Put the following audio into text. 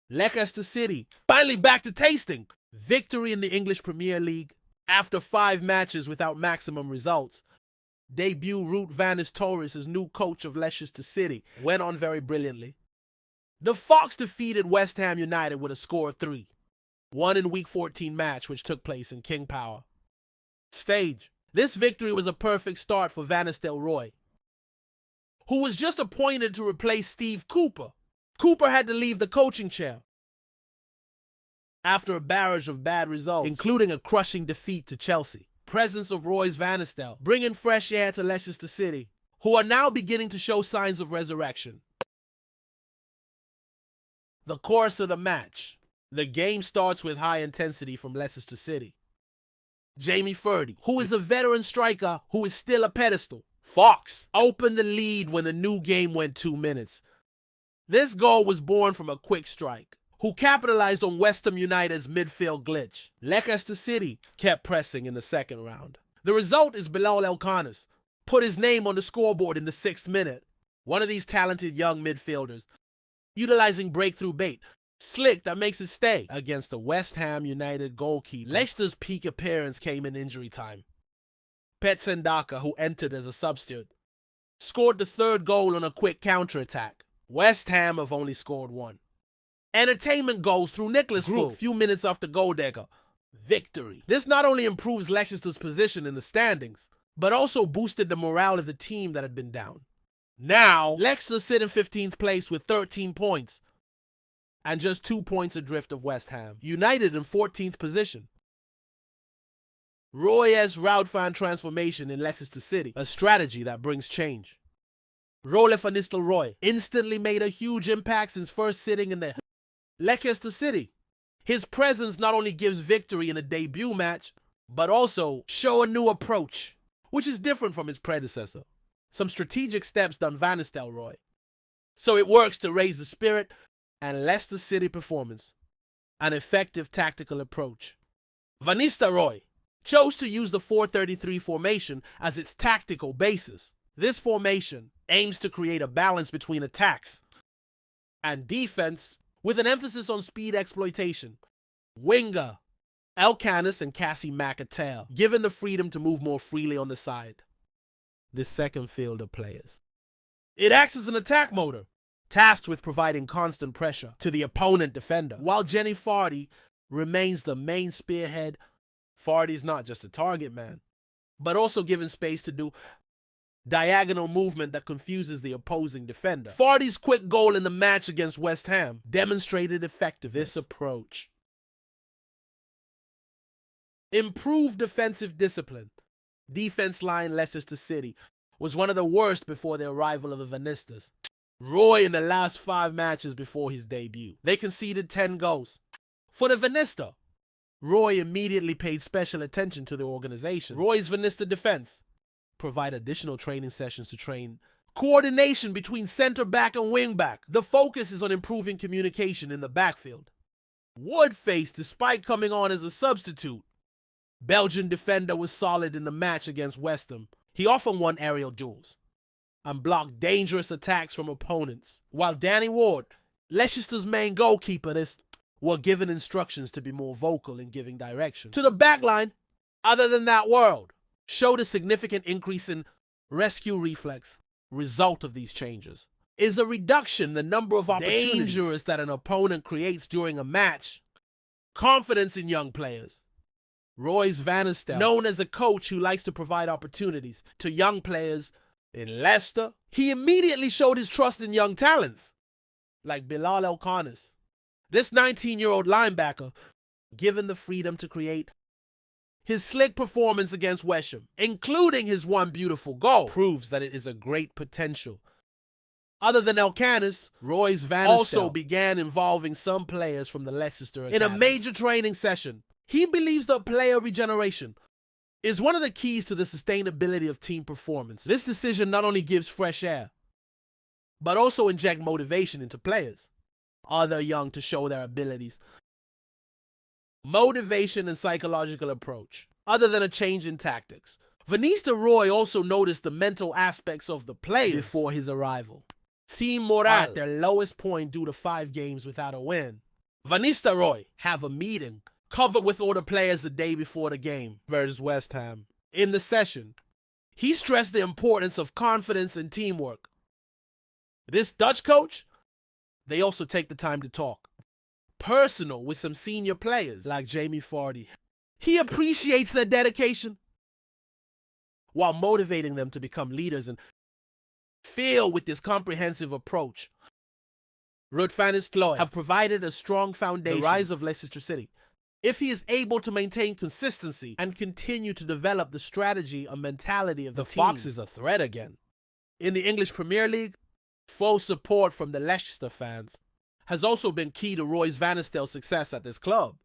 Leicester City, finally back to tasting. Victory in the English Premier League after 5 matches without maximum results. Debut RUUD VAN NISTELROOY as new coach of Leicester City went on very brilliantly. The Fox defeated West Ham United with a score of 3. Won in Week 14 match which took place in King Power Stage. This victory was a perfect start for Van Nistelrooy, who was just appointed to replace Steve Cooper. Cooper had to leave the coaching chair after a barrage of bad results, including a crushing defeat to Chelsea. Presence of RUUD VAN NISTELROOY bringing fresh air to Leicester City, who are now beginning to show signs of resurrection. The course of the match. The game starts with high intensity from Leicester City. Jamie Vardy, who is a veteran striker who is still a pedestal. Fox opened the lead when the new game went 2 minutes. This goal was born from a quick strike, who capitalized on West Ham United's midfield glitch. Leicester City kept pressing in the second round. The result is Bilal Elkanis put his name on the scoreboard in the 6th minute. One of these talented young midfielders, utilizing breakthrough bait, slick that makes it stay against the West Ham United goalkeeper. Leicester's peak appearance came in injury time. Petsendaka, who entered as a substitute, scored the 3rd goal on a quick counter-attack. West Ham have only scored 1. Entertainment goals through Nicholas Froome, a few minutes after goal-digger. Victory. This not only improves Leicester's position in the standings, but also boosted the morale of the team that had been down. Now, Leicester sit in 15th place with 13 points, and just 2 points adrift of West Ham. United in 14th position. Roy's RUUD VAN transformation in Leicester City, a strategy that brings change. RUUD VAN Nistelrooy instantly made a huge impact since first sitting in the Leicester City. His presence not only gives victory in a debut match, but also show a new approach, which is different from his predecessor. Some strategic steps done Van Nistelrooy, so it works to raise the spirit and Leicester City performance. An effective tactical approach. Van Nistelrooy chose to use the 4-3-3 formation as its tactical basis. This formation aims to create a balance between attacks and defense with an emphasis on speed exploitation. Winger Elkanis and Cassie McAtell given the freedom to move more freely on the side. This second field of players. It acts as an attack motor, tasked with providing constant pressure to the opponent defender, while Jamie Vardy remains the main spearhead. Vardy's not just a target man, but also given space to do diagonal movement that confuses the opposing defender. Vardy's quick goal in the match against West Ham demonstrated effectiveness. This approach. Improved defensive discipline. Defense line Leicester City was one of the worst before the arrival of the Vanistas. Roy in the last 5 matches before his debut. They conceded 10 goals. For the Vanista, Roy immediately paid special attention to the organization. Roy's Vanista defense provide additional training sessions to train coordination between center back and wing back. The focus is on improving communication in the backfield. Woodface, despite coming on as a substitute, Belgian defender was solid in the match against West Ham. He often won aerial duels and blocked dangerous attacks from opponents, while Danny Ward, Leicester's main goalkeeper, were given instructions to be more vocal in giving direction. To the backline, other than that world, showed a significant increase in rescue reflex. Result of these changes is a reduction in the number of opportunities that an opponent creates during a match. Confidence in young players. RUUD VAN NISTELROOY, known as a coach who likes to provide opportunities to young players in Leicester, he immediately showed his trust in young talents, like Bilal Elkanis. This 19-year-old linebacker, given the freedom to create. His slick performance against West Ham, including his one beautiful goal, proves that it is a great potential. Other than Elkanis, RUUD VAN NISTELROOY also began involving some players from the Leicester Academy in a major training session. He believes that player regeneration is one of the keys to the sustainability of team performance. This decision not only gives fresh air, but also inject motivation into players. Are they young to show their abilities? Motivation and psychological approach. Other than a change in tactics, Van Nistelrooy also noticed the mental aspects of the players before his arrival. Team morale at their lowest point due to 5 games without a win. Van Nistelrooy have a meeting covered with all the players the day before the game versus West Ham. In the session, he stressed the importance of confidence and teamwork. This Dutch coach, they also take the time to talk personal with some senior players like Jamie Vardy. He appreciates their dedication while motivating them to become leaders and feel with this comprehensive approach. RUUD VAN NISTELROOY have provided a strong foundation. The rise of Leicester City. If he is able to maintain consistency and continue to develop the strategy and mentality of the team, Fox is a threat again. In the English Premier League, full support from the Leicester fans has also been key to Roy van Nistelrooy's success at this club.